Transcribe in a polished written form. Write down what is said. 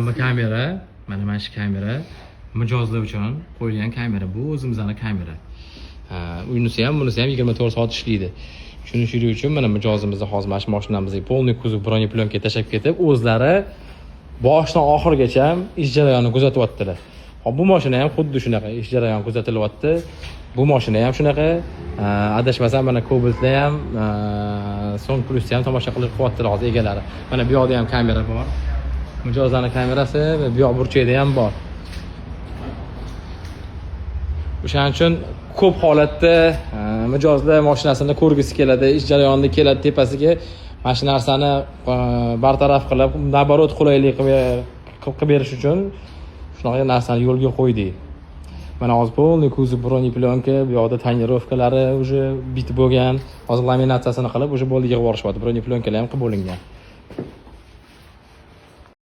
bu kamera, mana shu kamera mijozlar uchun qo'yilgan kamera. Bu o'zimizning kamera. Unisi ham, bunisi ham 24 soat ishlaydi. Shuning uchun mana mijozimizni hozir mana shu mashinamizga polniy kuzov broneplyonka tashab ketib, o'zlari boshdan oxirigacha ish jarayonini kuzatyaptilar. Hop bu mashina ham xuddi shunaqa ish jarayoni kuzatilyapti. Bu mashina ham shunaqa. Adashmasam mana Cobalt'da ham, Song Plus'da ham tomosha qilib qo'yaptilar hozir egalari. Mana bu yoqda ham kamera bor. Mijozlarning kamerasi va bu yoq burchakda ham bor. O'shaning uchun ko'p holatda mijozlar mashinasini ko'rgisi keladi, ish jarayonida keladi tepasiga mana shu narsani bartaraf qilib, naborot qulaylik qilib berish uchun shunaqa narsani yo'lga qo'ydik. Mana hozir polniy kuzov broneplyonka, bu yoqda tonirovkalari уже bitib bo'lgan. Hozir laminatsiyasini qilib, уже bo'ldi yig'ib yuborishyapti. Broneplyonkalar ham qilib bo'lingan.